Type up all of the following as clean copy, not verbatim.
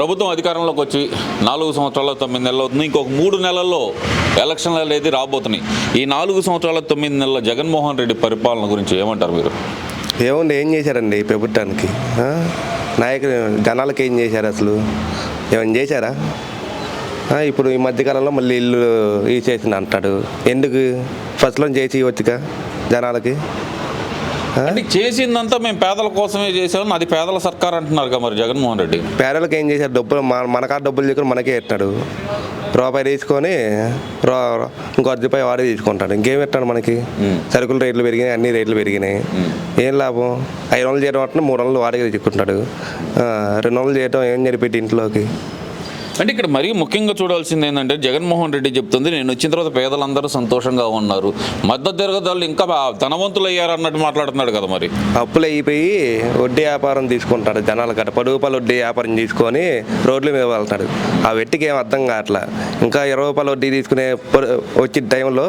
ప్రభుత్వం అధికారంలోకి వచ్చి 4 సంవత్సరాల 9 నెలలు అవుతుంది. ఇంకొక 3 నెలల్లో ఎలక్షన్లు అనేది రాబోతున్నాయి. ఈ 4 సంవత్సరాల 9 నెలల జగన్మోహన్ రెడ్డి పరిపాలన గురించి ఏమంటారు మీరు? ఏముంది, ఏం చేశారండి ప్రభుత్వానికి? నాయకులు జనాలకి ఏం చేశారు? అసలు ఏమైనా చేశారా? ఇప్పుడు ఈ మధ్యకాలంలో మళ్ళీ ఇల్లు ఈ చేసింది అంటాడు. ఎందుకు ఫస్ట్లో చేసి ఇవ్వచ్చుగా జనాలకి? అంటే చేసిందంతా మేము పేదల కోసమే చేసాము, అది పేదల సర్కార్ అంటున్నారు మరి జగన్మోహన్ రెడ్డి. పేదలకు ఏం చేశారు? డబ్బులు మన కాడ డబ్బులు తీసుకొని మనకే ఎట్టాడు. రూపాయి తీసుకొని ఇంకో రూపాయి వాడే తీసుకుంటాడు. ఇంకేం ఎట్టాడు మనకి? సరుకుల రేట్లు పెరిగినాయి, అన్ని రేట్లు పెరిగినాయి. ఏం లాభం? 5 రోజులు చేయడం అంటే 3 రోజులు వాడికి తీసుకుంటాడు. 2 రోజులు చేయడం ఏం జరిపెట్టి ఇంట్లోకి. అంటే ఇక్కడ మరీ ముఖ్యంగా చూడాల్సింది ఏంటంటే జగన్మోహన్ రెడ్డి చెప్తుంది, నేను వచ్చిన తర్వాత పేదలందరూ సంతోషంగా ఉన్నారు, మద్దతు తిరగదాళ్ళు ఇంకా ధనవంతులు అయ్యారు అన్నట్టు మాట్లాడుతున్నాడు కదా. మరి అప్పులు అయిపోయి వడ్డీ వ్యాపారం తీసుకుంటాడు. జనాల కట్ట 10 రూపాయలు వడ్డీ వ్యాపారం తీసుకొని రోడ్ల మీద వెళ్తాడు. ఆ వెట్టికి ఏం అర్థం కావట్లా. ఇంకా 20 రూపాయలు వడ్డీ తీసుకునే వచ్చే టైంలో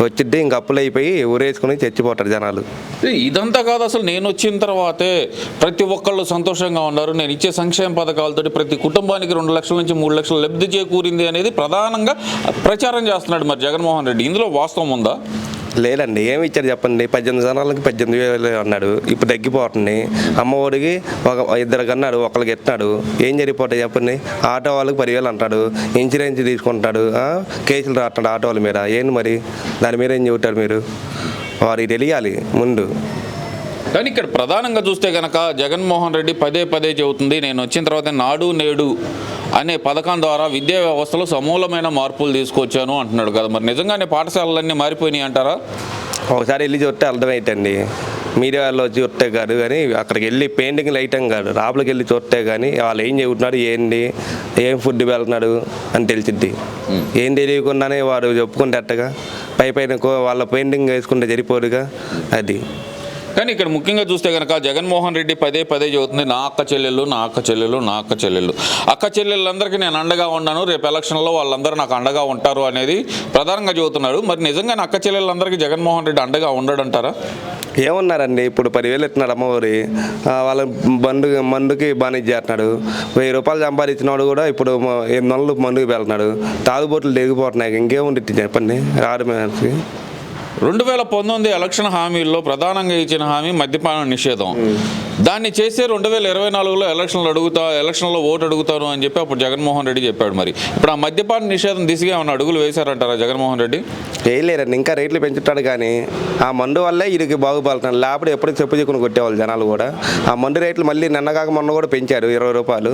వచ్చిద్ది ఇంకా అప్పులు అయిపోయి ఊరేసుకుని చచ్చిపోతారు జనాలు. ఇదంతా కాదు, అసలు నేను వచ్చిన తర్వాతే ప్రతి ఒక్కళ్ళు సంతోషంగా ఉన్నారు, నేను ఇచ్చే సంక్షేమ పథకాలతోటి ప్రతి కుటుంబానికి 2 లక్షల నుంచి 3 లక్షలు లబ్ధి చేకూరింది అనేది ప్రధానంగా ప్రచారం చేస్తున్నాడు మరి జగన్మోహన్ రెడ్డి. ఇందులో వాస్తవం ఉందా? లేదండి. ఏమి ఇచ్చారు చెప్పండి? 18 జనాలకి 18,000 అన్నాడు. ఇప్పుడు తగ్గిపోతుంది. అమ్మఒడికి 2 కన్నాడు, ఒకరికి ఎత్తాడు. ఏం జరిగిపోతాయి చెప్పండి? ఆటో వాళ్ళకి 10,000 అంటాడు, ఇన్సూరెన్స్ తీసుకుంటాడు, కేసులు రాస్తాడు ఆటో వాళ్ళ మీద. ఏంటి మరి దాని మీద ఏం చెబుతారు మీరు? వారికి తెలియాలి ముందు. కానీ ఇక్కడ ప్రధానంగా చూస్తే కనుక జగన్మోహన్ రెడ్డి పదే చెబుతుంది, నేను వచ్చిన తర్వాత నాడు నేడు అనే పథకం ద్వారా విద్యా వ్యవస్థలో సమూలమైన మార్పులు తీసుకొచ్చాను అంటున్నాడు కదా. మరి నిజంగానే పాఠశాలలన్నీ మారిపోయినాయి అంటారా? ఒకసారి వెళ్ళి చూస్తే అర్థమైందండి. మీడియాలో వచ్చి చూస్తే కాదు కానీ అక్కడికి వెళ్ళి పెయింటింగ్ లైటం కాదు, లోపలికి వెళ్ళి చూస్తే కానీ వాళ్ళు ఏం చెబుతున్నాడు, ఏంటి ఏం ఫుడ్ వెళ్తున్నాడు అని తెలిసిద్ది. ఏం తెలియకుండానే వాడు చెప్పుకుంటేట్టుగా పైన వాళ్ళ పెయింటింగ్ వేసుకుంటే సరిపోదుగా అది. కానీ ఇక్కడ ముఖ్యంగా చూస్తే కనుక జగన్మోహన్ రెడ్డి పదే చెబుతుంది, నా అక్క చెల్లెళ్ళు అక్క చెల్లెళ్ళందరికీ నేను అండగా ఉన్నాను, రేపు ఎలక్షన్లో వాళ్ళందరూ నాకు అండగా ఉంటారు అనేది ప్రధానంగా చెబుతున్నాడు. మరి నిజంగా అక్క చెల్లెళ్ళందరికీ జగన్మోహన్ రెడ్డి అండగా ఉండడంటారా? ఏమన్నారండి? ఇప్పుడు 10,000 ఇస్తున్నాడు అమ్మఒరి, వాళ్ళ మందుకి బాగా చేస్తున్నాడు. 1000 రూపాయలు సంపాదించినాడు కూడా ఇప్పుడు 8 నెలలు మందుకు వెళ్తున్నాడు. తాగుబోట్లు దిగిపోతున్నాయి. ఇంకేముంది చెప్పండి? రాడు మనిషికి 2019 ఎలక్షన్ హామీల్లో ప్రధానంగా ఇచ్చిన హామీ మద్యపాన నిషేధం. దాన్ని చేసే 2024లో ఎలక్షన్లో ఓటు అడుగుతాను అని చెప్పి అప్పుడు జగన్మోహన్ రెడ్డి చెప్పాడు. మరి ఇప్పుడు ఆ మద్యపాన నిషేధం దిశగా ఏమైనా అడుగులు వేశారంటారా జగన్మోహన్ రెడ్డి? వేయలేరండి. ఇంకా రేట్లు పెంచుతాడు కానీ ఆ మందు వల్లే వీరికి బాగుపడుతున్నాడు. లేకపోతే ఎప్పుడు చెప్పు చెక్కుని కొట్టేవాళ్ళు జనాలు కూడా. ఆ మందు రేట్లు మళ్ళీ నిన్నగాక మొన్న కూడా పెంచారు 20 రూపాయలు.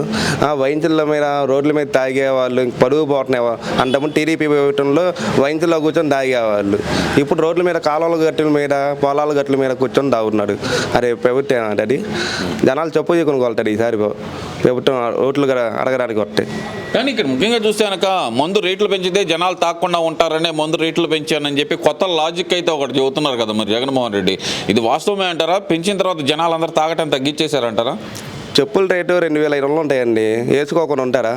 వైన్స్ల మీద రోడ్ల మీద తాగేవాళ్ళు పడుగు పోతున్నాయి. అంతకుముందు టీడీపీ ప్రభుత్వంలో వైన్స్లో కూర్చొని తాగేవాళ్ళు. ఇప్పుడు రోడ్ల మీద కాలువల గట్టుల మీద పొలాల గట్ల మీద కూర్చొని తాగుతున్నాడు. అరే ప్రభుత్వం అది జనాలు చెప్పు చెక్కుని కొలుతాడు ఈసారి ప్రభుత్వం ఓట్లు అడగడానికి వస్తాయి. కానీ ఇక్కడ ముఖ్యంగా చూస్తే కనుక మందు రేట్లు పెంచితే జనాలు తాగకుండా ఉంటారనే మందు రేట్లు పెంచానని చెప్పి కొత్త లాజిక్ అయితే ఒకటి చెబుతున్నారు కదా మరి జగన్మోహన్ రెడ్డి. ఇది వాస్తవమే అంటారా? పెంచిన తర్వాత జనాలు అందరూ తాగటం తగ్గించేశారంటారా? చెప్పుల రేటు 2,500 ఉంటాయండి. వేసుకోకుండా ఉంటారా?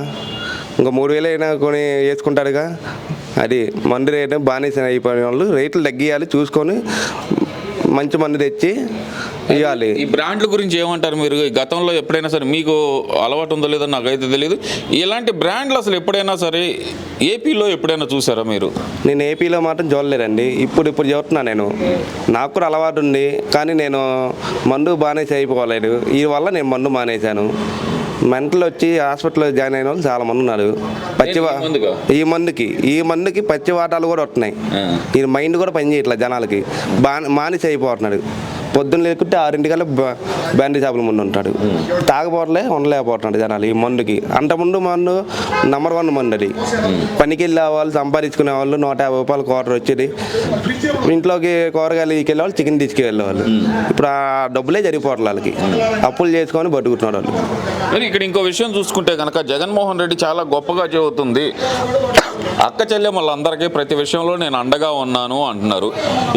ఇంకా 3,000 అయినా కొని వేసుకుంటారుగా. అది మందు రేటు బానిస అయిపోయిన వాళ్ళు రేట్లు తగ్గియాలి, చూసుకొని మంచి మందు తెచ్చి ఇవ్వాలి. ఈ బ్రాండ్ల గురించి ఏమంటారు మీరు? గతంలో ఎప్పుడైనా సరే మీకు అలవాటు ఉందో లేదో నాకైతే తెలియదు, ఇలాంటి బ్రాండ్లు అసలు ఎప్పుడైనా సరే ఏపీలో ఎప్పుడైనా చూసారా మీరు? నేను ఏపీలో మాత్రం చూడలేదండి. ఇప్పుడు చెబుతున్నా, నేను నాకు కూడా అలవాటు ఉంది కానీ నేను మందు బానేసి అయిపోలేదు. ఈ వల్ల నేను మందు మానేశాను. మెంటలు వచ్చి హాస్పిటల్లో జాయిన్ అయిన వాళ్ళు చాలా మంది ఉన్నారు. ఈ మందుకి పచ్చి వాటాలు కూడా వస్తున్నాయి. ఈ మైండ్ కూడా పని చేయట్లేదు జనాలకి. మానేసి అయిపోతున్నాడు. పొద్దున్న లేకుంటే 6 బ్యాండీ షాపుల ముందు ఉంటాడు. తాగపోవట్లే ఉండలేకపోతున్నాడు జనాలు ఈ మందుకి. అంతకుముందు మందు నంబర్ 1 మందు అది. పనికి వెళ్ళే వాళ్ళు సంపాదించుకునే వాళ్ళు 150 రూపాయలు క్వార్టర్ వచ్చేది. ఇంట్లోకి కూరగాయలు తీసుకెళ్ళే వాళ్ళు చికెన్ తీసుకెళ్ళేవాళ్ళు. ఇప్పుడు ఆ డబ్బులే జరిగిపోవట్లేదు వాళ్ళకి. అప్పులు చేసుకొని బతుకుతున్నాడు వాళ్ళు. మరి ఇక్కడ ఇంకో విషయం చూసుకుంటే కనుక జగన్మోహన్ రెడ్డి చాలా గొప్పగా చెబుతుంది, అక్క చెల్లెమ్మలందరికీ ప్రతి విషయంలో నేను అండగా ఉన్నాను అంటున్నారు.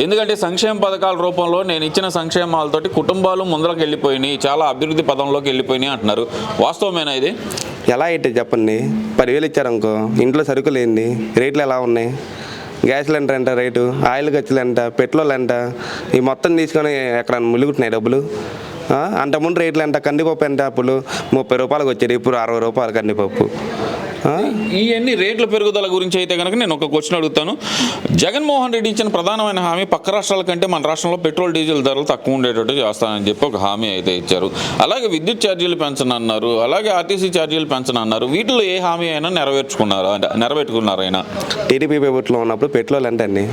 ఎందుకంటే సంక్షేమ పథకాల రూపంలో నేను ఇచ్చిన సంక్షేమాలతోటి కుటుంబాలు ముందరకు వెళ్ళిపోయినాయి, చాలా అభివృద్ధి పదంలోకి వెళ్ళిపోయినాయి అంటున్నారు. వాస్తవమేనా ఇది? ఎలా అయితే చెప్పండి? 10,000 ఇచ్చారనుకో, ఇంట్లో సరుకులు ఏంది రేట్లు ఎలా ఉన్నాయి? గ్యాస్ సిలిండర్ ఎంత రేటు, ఆయిల్ ఖర్చులు ఎంత, పెట్రోల్ ఎంత, ఈ మొత్తం తీసుకొని ఎక్కడ ములుగుతున్నాయి డబ్బులు. అంతకుముందు రేట్లు ఎంత కందిపప్పు ఎంత అప్పుడు 30 రూపాయలకు వచ్చేది, ఇప్పుడు 60 రూపాయలు కందిపప్పు. ఇవన్నీ రేట్ల పెరుగుదల గురించి అయితే కనుక నేను ఒక క్వశ్చన్ అడుగుతాను. జగన్మోహన్ రెడ్డి ఇచ్చిన ప్రధానమైన హామీ పక్క రాష్ట్రాల కంటే మన రాష్ట్రంలో పెట్రోల్ డీజిల్ ధరలు తక్కువ ఉండేటట్టు చేస్తానని చెప్పి ఒక హామీ అయితే ఇచ్చారు. అలాగే విద్యుత్ ఛార్జీలు పెంచనన్నారు, అలాగే ఆర్టీసీ ఛార్జీలు పెంచనన్నారు. వీటిలో ఏ హామీ అయినా నెరవేర్చుకున్నారు అయినా? టీడీపీ ప్రభుత్వంలో ఉన్నప్పుడు పెట్రోల్ ఎంత అండి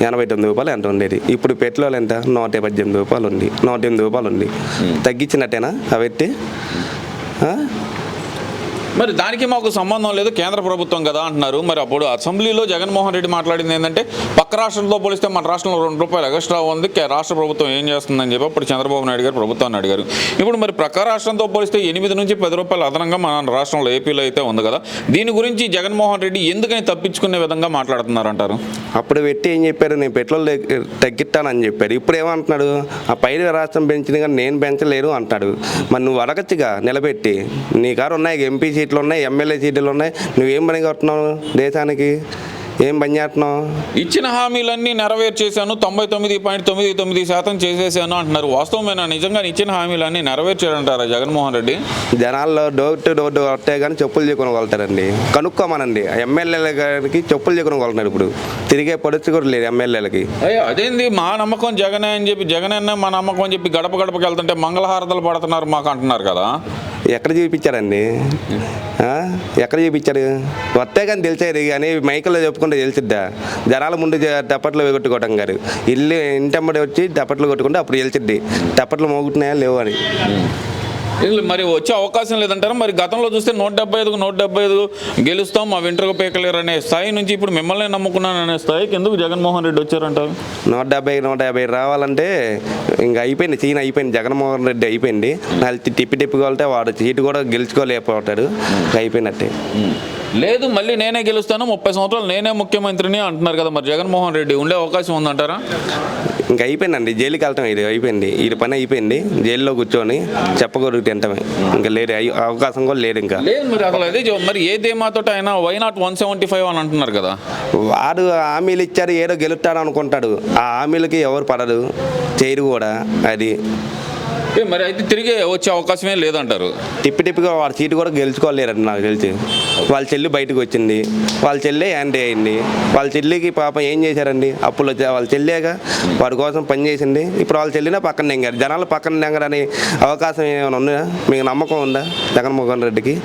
89 రూపాయలు ఎంత ఉండేది, ఇప్పుడు పెట్రోల్ ఎంత 118 రూపాయలు ఉంది, 108 రూపాయలు ఉంది. తగ్గించినట్టేనా అవి? మరి దానికి మాకు సంబంధం లేదు, కేంద్ర ప్రభుత్వం కదా అంటున్నారు. మరి అప్పుడు అసెంబ్లీలో జగన్మోహన్ రెడ్డి మాట్లాడింది ఏంటంటే పక్క రాష్ట్రంతో పోలిస్తే మన రాష్ట్రంలో 2 రూపాయలు ఎక్స్ట్రా ఉంది, రాష్ట్ర ప్రభుత్వం ఏం చేస్తుందని చెప్పి అప్పుడు చంద్రబాబు నాయుడు గారు ప్రభుత్వాన్ని అడిగారు. ఇప్పుడు మరి పక్క రాష్ట్రంతో పోలిస్తే 8 నుంచి 10 రూపాయలు అదనంగా మన రాష్ట్రంలో ఏపీలో అయితే ఉంది కదా. దీని గురించి జగన్మోహన్ రెడ్డి ఎందుకని తప్పించుకునే విధంగా మాట్లాడుతున్నారంటారు? అప్పుడు పెట్టి ఏం చెప్పారు, నేను పెట్రోల్ తగ్గిస్తానని చెప్పారు. ఇప్పుడు ఏమంటున్నాడు, ఆ పైన రాష్ట్రం పెంచింది కానీ నేను పెంచలేరు అంటాడు. మరి నువ్వు అడగచ్చుగా నిలబెట్టి, నీ కారు ఉన్నాయి, ఎంపీ సీట్లు ఉన్నాయి, ఎమ్మెల్యే సీట్లు ఉన్నాయి, నువ్వేం పని కొడుతున్నావు దేశానికి, ఏం పని చేస్తున్నావు? ఇచ్చిన హామీలన్నీ నెరవేర్చేశాను, 99.99% చేసేసాను అంటున్నారు. వాస్తవమేనా? నిజంగా ఇచ్చిన హామీలన్నీ నెరవేర్చారంటారా జగన్మోహన్ రెడ్డి? జనాల్లో డోర్ టు డోర్ వస్తే కానీ చెప్పులు చెక్కునగలుగుతారండి. కనుక్కోమనండి, ఎమ్మెల్యేల గారికి చెప్పులు చెక్కునగలుగుతున్నాడు. ఇప్పుడు తిరిగే పరిస్థితి కూడా లేదు ఎమ్మెల్యేలకి. అదేంది మా నమ్మకం జగనే అని చెప్పి, జగనన్న మా నమ్మకం అని చెప్పి గడప గడపకి వెళ్తుంటే మంగళహారతలు పడుతున్నారు మాకు అంటున్నారు కదా. ఎక్కడ చూపించారండి? ఎక్కడ చూపించారు? వస్తే కానీ తెలిసేది కానీ మైకుల్లో చెప్పుకుంటే తెలిసిద్దా? జనాల ముందు టప్పట్లు కొట్టుకోవటం గారు, ఇంటమ్మడి వచ్చి టప్పట్లు కొట్టుకుంటే అప్పుడు తెలిసిద్ది టప్పట్లు మోగుతున్నాయా లేవు అని. మరి వచ్చే అవకాశం లేదంటారా? మరి గతంలో చూస్తే 175 గెలుస్తాం, మా వెంట్రుక పీకలేరు అనే స్థాయి నుంచి ఇప్పుడు మిమ్మల్ని నమ్ముకున్నాను అనే స్థాయికి ఎందుకు జగన్మోహన్ రెడ్డి వచ్చారంటారు? 150 రావాలంటే ఇంకా అయిపోయింది, సీన్ అయిపోయింది. జగన్మోహన్ రెడ్డి అయిపోయింది. తిప్పికొలితే వాడు సీటు కూడా గెలుచుకోలేకపోతాడు, అయిపోయినట్టే. లేదు మళ్ళీ నేనే గెలుస్తాను, 30 సంవత్సరాలు నేనే ముఖ్యమంత్రిని అంటున్నారు కదా. మరి జగన్మోహన్ రెడ్డి ఉండే అవకాశం ఉందంటారా? ఇంకా అయిపోయిందండి, జైలుకి వెళ్తాం. ఇది అయిపోయింది, ఇది పని అయిపోయింది. జైల్లో కూర్చొని చెప్పగలుగుతాం తింటామే, ఇంకా లేదు అవకాశం కూడా లేదు. ఇంకా లేదు మరి అసలు అదే మరి ఏ ధీమాతో అయినా వై నాట్ 175 అని అంటున్నారు కదా. వాడు హామీలు ఇచ్చారు, ఏదో గెలుస్తాడు అనుకుంటాడు. ఆ హామీలకి ఎవరు పడదు, చేయరు కూడా. అది మరి అయితే తిరిగి వచ్చే అవకాశమే లేదంటారు. టిప్పిగా వాడి సీటు కూడా గెలుచుకోలేరండి నాకు తెలిసి. వాళ్ళ చెల్లి బయటకు వచ్చింది, వాళ్ళ చెల్లె యాంటీ అయింది. వాళ్ళ చెల్లికి పాపం ఏం చేశారండి, అప్పులు వాళ్ళ చెల్లేగా వాడి కోసం పని చేసింది. ఇప్పుడు వాళ్ళ చెల్లినా పక్కన నెంగారు. జనాలు పక్కన నెంగరని అవకాశం ఏమైనా ఉందా? మీకు నమ్మకం ఉందా జగన్మోహన్ రెడ్డికి?